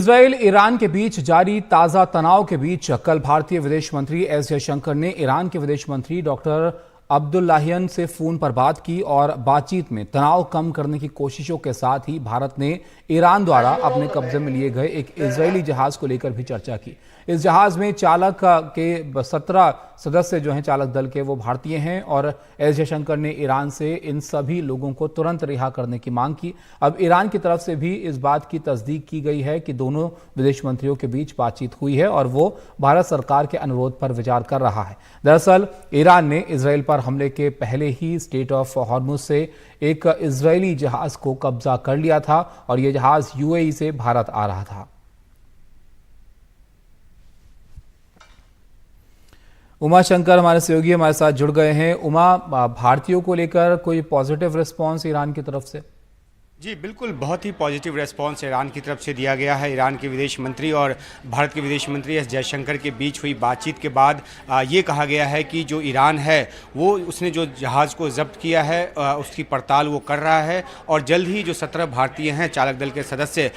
Israel Iran के बीच जारी ताजा तनाव के बीच कल भारतीय विदेश मंत्री एस जयशंकर ने ईरान के विदेश मंत्री डॉक्टर अब्दुल्लाहियन से फोन पर बात की और बातचीत में तनाव कम करने की कोशिशों के साथ ही भारत ने ईरान द्वारा अपने कब्जे में लिए गए एक इजरायली जहाज को लेकर भी चर्चा की। इस जहाज में चालक के 17 सदस्य जो हैं चालक दल के वो भारतीय हैं और एस जयशंकर ने ईरान से इन सभी लोगों को तुरंत रिहा करने की मांग की। अब ईरान की तरफ से भी इस बात की तस्दीक की गई है कि दोनों विदेश मंत्रियों के बीच बातचीत हुई है और वो भारत सरकार के अनुरोध पर विचार कर रहा है। दरअसल ईरान ने इजराइल पर हमले के पहले ही स्ट्रेट ऑफ हॉर्मुज से एक इजरायली जहाज को कब्जा कर लिया था और यह जहाज यूएई से भारत आ रहा था। उमा शंकर हमारे सहयोगी हमारे साथ जुड़ गए हैं। उमा, भारतीयों को लेकर कोई पॉजिटिव रिस्पांस ईरान की तरफ से? जी बिल्कुल, बहुत ही पॉजिटिव रेस्पॉन्स ईरान की तरफ से दिया गया है। ईरान के विदेश मंत्री और भारत के विदेश मंत्री एस जयशंकर के बीच हुई बातचीत के बाद ये कहा गया है कि जो ईरान है वो उसने जो जहाज़ को जब्त किया है उसकी पड़ताल वो कर रहा है और जल्द ही जो 17 भारतीय हैं चालक दल के सदस्य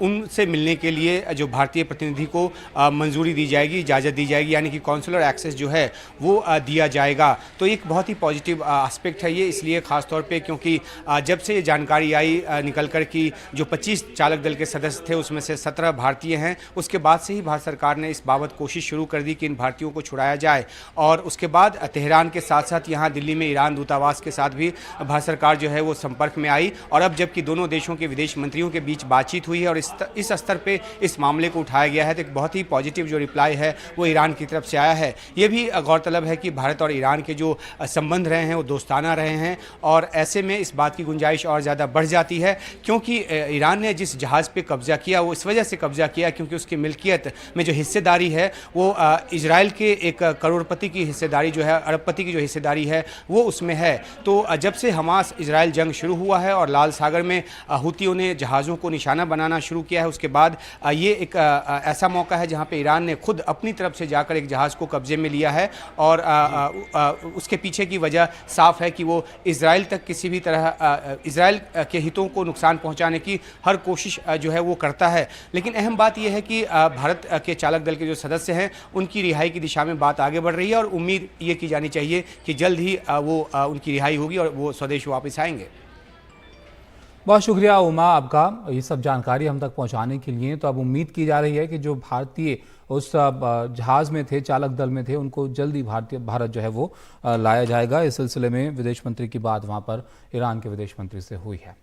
उनसे मिलने के लिए जो भारतीय प्रतिनिधि को मंजूरी दी जाएगी, इजाज़त दी जाएगी, यानी कि कॉन्सुलर एक्सेस जो है वो दिया जाएगा। तो एक बहुत ही पॉजिटिव एस्पेक्ट है ये, इसलिए ख़ासतौर पर क्योंकि जब से ये जानकारी आई निकल कर कि जो 25 चालक दल के सदस्य थे उसमें से 17 भारतीय हैं, उसके बाद से ही भारत सरकार ने इस बाबत कोशिश शुरू कर दी कि इन भारतीयों को छुड़ाया जाए। और उसके बाद तेहरान के साथ साथ यहाँ दिल्ली में ईरान दूतावास के साथ भी भारत सरकार जो है वो संपर्क में आई और अब जबकि दोनों देशों के विदेश मंत्रियों के बीच बातचीत हुई है और इस स्तर पर इस मामले को उठाया गया है, तो एक बहुत ही पॉजिटिव जो रिप्लाई है वो ईरान की तरफ से आया है। ये भी गौरतलब है कि भारत और ईरान के जो संबंध रहे हैं वो दोस्ताना रहे हैं और ऐसे में इस बात की गुंजाइश और ज़्यादा बढ़ जाती है क्योंकि ईरान ने जिस जहाज़ पे कब्जा किया वो इस वजह से कब्जा किया क्योंकि उसकी मिल्कियत में जो हिस्सेदारी है वो इजराइल के एक करोड़पति की हिस्सेदारी जो है, अरबपति की जो हिस्सेदारी है वो उसमें है। तो जब से हमास इजराइल जंग शुरू हुआ है और लाल सागर में हुतियों ने जहाज़ों को निशाना बनाना शुरू किया है, उसके बाद ये एक ऐसा मौका है जहाँ पर ईरान ने खुद अपनी तरफ से जाकर एक जहाज़ को कब्जे में लिया है और उसके पीछे की वजह साफ है कि वो इजराइल तक किसी भी तरह इजराइल के हितों को नुकसान पहुंचाने की हर कोशिश जो है वो करता है। लेकिन अहम बात यह है कि भारत के चालक दल के जो सदस्य हैं उनकी रिहाई की दिशा में बात आगे बढ़ रही है और उम्मीद ये की जानी चाहिए कि जल्द ही वो उनकी रिहाई होगी और वो स्वदेश वापस आएंगे। बहुत शुक्रिया उमा आपका ये सब जानकारी हम तक पहुंचाने के लिए। तो अब उम्मीद की जा रही है कि जो भारतीय उस जहाज में थे, चालक दल में थे, उनको जल्दी भारत जो है वो लाया जाएगा। इस सिलसिले में विदेश मंत्री की बात वहां पर ईरान के विदेश मंत्री से हुई है।